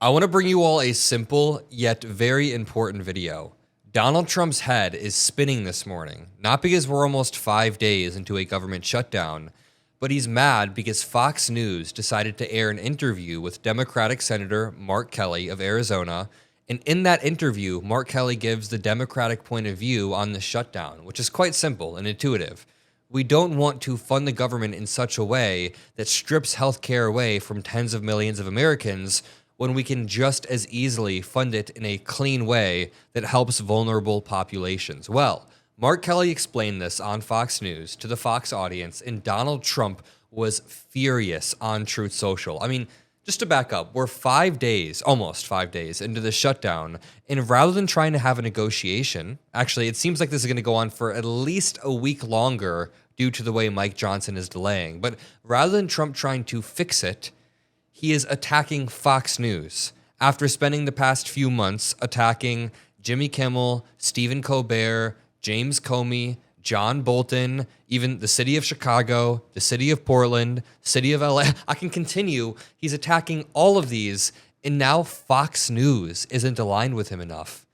I want to bring you all a simple yet very important video. Donald Trump's head is spinning this morning, not because we're almost 5 days into a government shutdown, but he's mad because Fox News decided to air an interview with Democratic Senator Mark Kelly of Arizona, and in that interview, Mark Kelly gives the Democratic point of view on the shutdown, which is quite simple and intuitive. We don't want to fund the government in such a way that strips healthcare away from tens of millions of Americans when we can just as easily fund it in a clean way that helps vulnerable populations. Well, Mark Kelly explained this on Fox News to the Fox audience, and Donald Trump was furious on Truth Social. I mean, just to back up, we're 5 days, almost 5 days into the shutdown, and rather than trying to have a negotiation, actually, it seems like this is going to go on for at least a week longer due to the way Mike Johnson is delaying. But rather than Trump trying to fix it, he is attacking Fox News after spending the past few months attacking Jimmy Kimmel, Stephen Colbert, James Comey, John Bolton, even the city of Chicago, the city of Portland, city of LA. I can continue. He's attacking all of these, and now Fox News isn't aligned with him enough.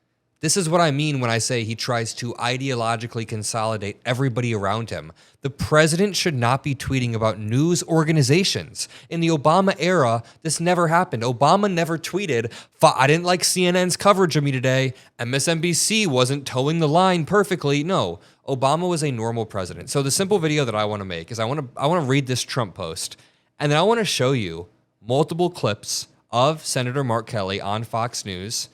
This is what I mean when I say he tries to ideologically consolidate everybody around him. The president should not be tweeting about news organizations. In the Obama era, this never happened. Obama never tweeted, I didn't like CNN's coverage of me today. MSNBC wasn't towing the line perfectly. No, Obama was a normal president. So the simple video that I want to make is I want to read this Trump post, and then I want to show you multiple clips of Senator Mark Kelly on Fox News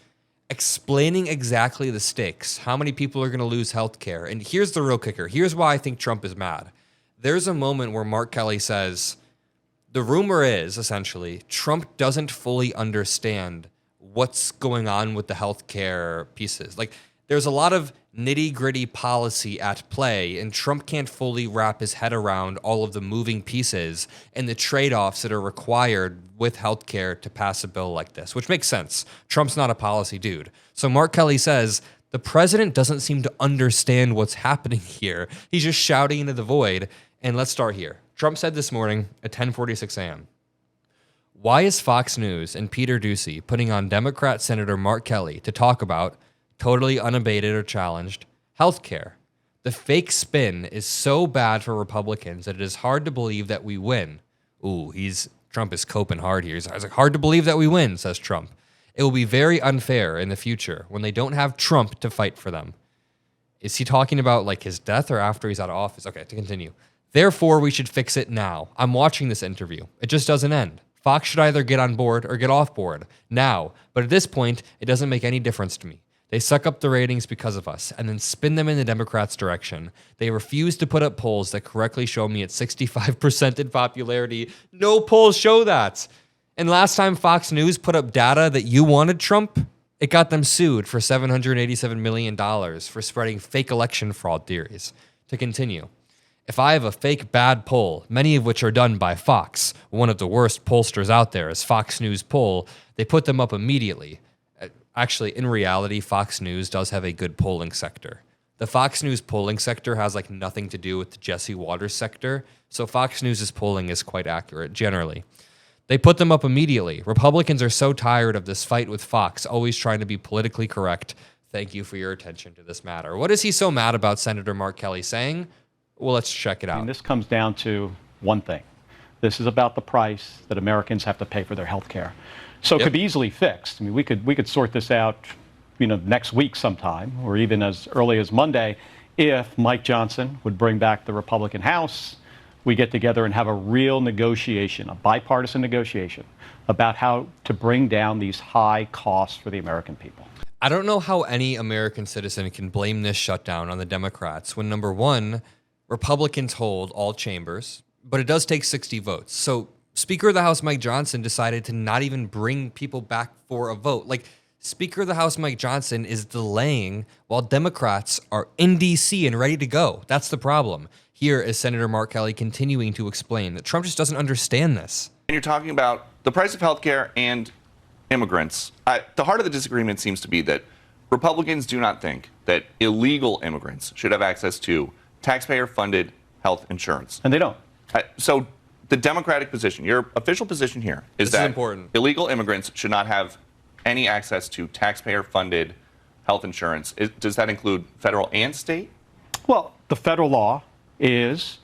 explaining exactly the stakes, how many people are going to lose health care. And here's the real kicker. Here's why I think Trump is mad. There's a moment where Mark Kelly says, the rumor is, essentially, Trump doesn't fully understand what's going on with the health care pieces. Like, there's a lot of nitty-gritty policy at play, and Trump can't fully wrap his head around all of the moving pieces and the trade-offs that are required with healthcare to pass a bill like this, which makes sense. Trump's not a policy dude. So Mark Kelly says, the president doesn't seem to understand what's happening here. He's just shouting into the void. And let's start here. Trump said this morning at 10:46 a.m., why is Fox News and Peter Doocy putting on Democrat Senator Mark Kelly to talk about, totally unabated or challenged, healthcare? The fake spin is so bad for Republicans that it is hard to believe that we win. Ooh, Trump is coping hard here. He's like, hard to believe that we win, says Trump. It will be very unfair in the future when they don't have Trump to fight for them. Is he talking about like his death or after he's out of office? Okay, to continue. Therefore, we should fix it now. I'm watching this interview. It just doesn't end. Fox should either get on board or get off board now. But at this point, it doesn't make any difference to me. They suck up the ratings because of us and then spin them in the Democrats' direction. They refuse to put up polls that correctly show me at 65% in popularity. No polls show that. And last time Fox News put up data that you wanted Trump, it got them sued for $787 million for spreading fake election fraud theories. To continue, if I have a fake bad poll, many of which are done by Fox, one of the worst pollsters out there is Fox News poll, they put them up immediately. Actually, in reality, Fox News does have a good polling sector. The Fox News polling sector has like nothing to do with the Jesse Waters sector, so Fox News' polling is quite accurate, generally. They put them up immediately. Republicans are so tired of this fight with Fox, always trying to be politically correct. Thank you for your attention to this matter. What is he so mad about Senator Mark Kelly saying? Well, let's check it out. This comes down to one thing. This is about the price that Americans have to pay for their health care. So it could be easily fixed. I mean, we could sort this out, next week sometime, or even as early as Monday, if Mike Johnson would bring back the Republican House. We get together and have a real negotiation, a bipartisan negotiation, about how to bring down these high costs for the American people. I don't know how any American citizen can blame this shutdown on the Democrats when, number one, Republicans hold all chambers, but it does take 60 votes. So Speaker of the House Mike Johnson decided to not even bring people back for a vote. Like, Speaker of the House Mike Johnson is delaying while Democrats are in D.C. and ready to go. That's the problem. Here is Senator Mark Kelly continuing to explain that Trump just doesn't understand this. And you're talking about the price of healthcare and immigrants. The heart of the disagreement seems to be that Republicans do not think that illegal immigrants should have access to taxpayer-funded health insurance. And they don't. So the Democratic position, your official position here, is that important. Illegal immigrants should not have any access to taxpayer-funded health insurance. Does that include federal and state? Well, the federal law is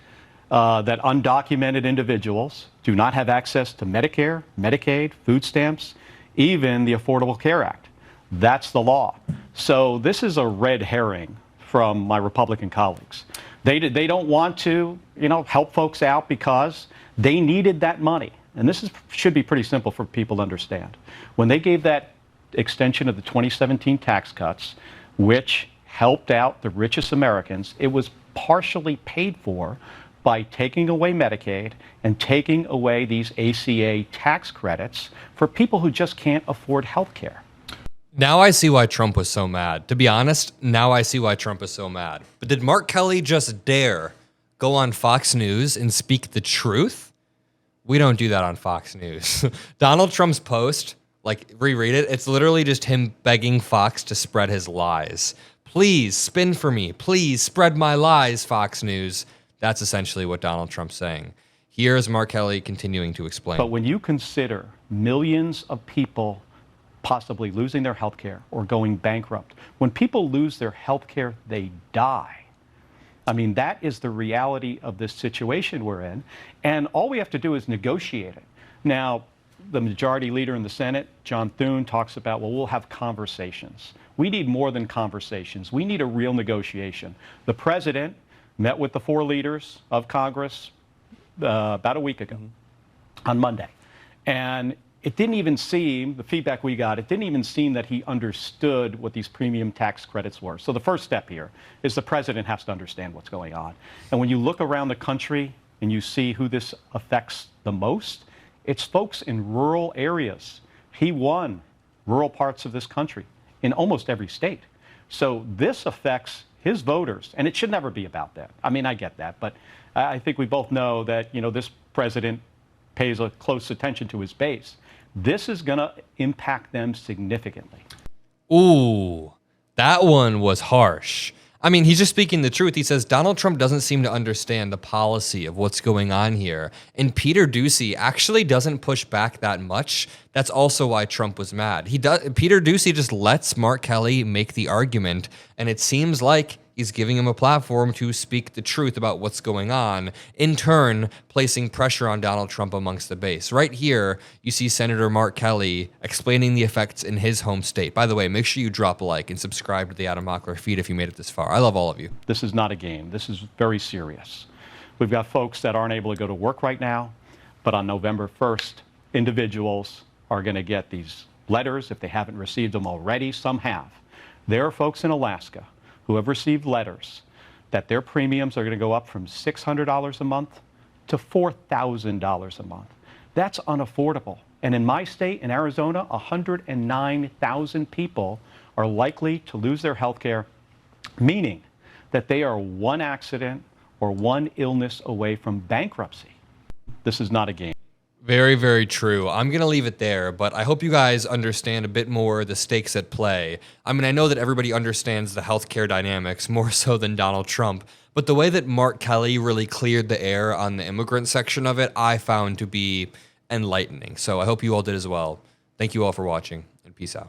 that undocumented individuals do not have access to Medicare, Medicaid, food stamps, even the Affordable Care Act. That's the law. So this is a red herring from my Republican colleagues. They don't want to, help folks out because they needed that money. And this should be pretty simple for people to understand. When they gave that extension of the 2017 tax cuts, which helped out the richest Americans, it was partially paid for by taking away Medicaid and taking away these ACA tax credits for people who just can't afford health care. Now I see why Trump was so mad. To be honest, now I see why Trump is so mad. But did Mark Kelly just dare go on Fox News and speak the truth? We don't do that on Fox News. Donald Trump's post, reread it, it's literally just him begging Fox to spread his lies. Please spin for me. Please spread my lies, Fox News. That's essentially what Donald Trump's saying. Here's Mark Kelly continuing to explain. But when you consider millions of people possibly losing their health care or going bankrupt, when people lose their health care, they die. I mean, that is the reality of this situation we're in. And all we have to do is negotiate it. Now, the majority leader in the Senate, John Thune, talks about, well, we'll have conversations. We need more than conversations. We need a real negotiation. The president met with the 4 leaders of Congress about a week ago on Monday. And it didn't even seem, the feedback we got, it didn't even seem that he understood what these premium tax credits were. So the first step here is the president has to understand what's going on. And when you look around the country and you see who this affects the most, it's folks in rural areas. He won rural parts of this country in almost every state. So this affects his voters, and it should never be about that. I mean, I get that, but I think we both know that, this president pays a close attention to his base. This is going to impact them significantly. Ooh, that one was harsh. I mean, he's just speaking the truth. He says Donald Trump doesn't seem to understand the policy of what's going on here. And Peter Doocy actually doesn't push back that much. That's also why Trump was mad. Peter Doocy just lets Mark Kelly make the argument, and it seems like he's giving him a platform to speak the truth about what's going on, in turn placing pressure on Donald Trump amongst the base. Right here, you see Senator Mark Kelly explaining the effects in his home state. By the way, make sure you drop a like and subscribe to the Adam Mockler feed if you made it this far. I love all of you. This is not a game. This is very serious. We've got folks that aren't able to go to work right now, but on November 1st, individuals are going to get these letters if they haven't received them already. Some have. There are folks in Alaska who have received letters that their premiums are going to go up from $600 a month to $4,000 a month. That's unaffordable. And in my state, in Arizona, 109,000 people are likely to lose their health care, meaning that they are one accident or one illness away from bankruptcy. This is not a game. Very, very true. I'm going to leave it there, but I hope you guys understand a bit more the stakes at play. I mean, I know that everybody understands the healthcare dynamics more so than Donald Trump, but the way that Mark Kelly really cleared the air on the immigrant section of it, I found to be enlightening. So I hope you all did as well. Thank you all for watching, and peace out.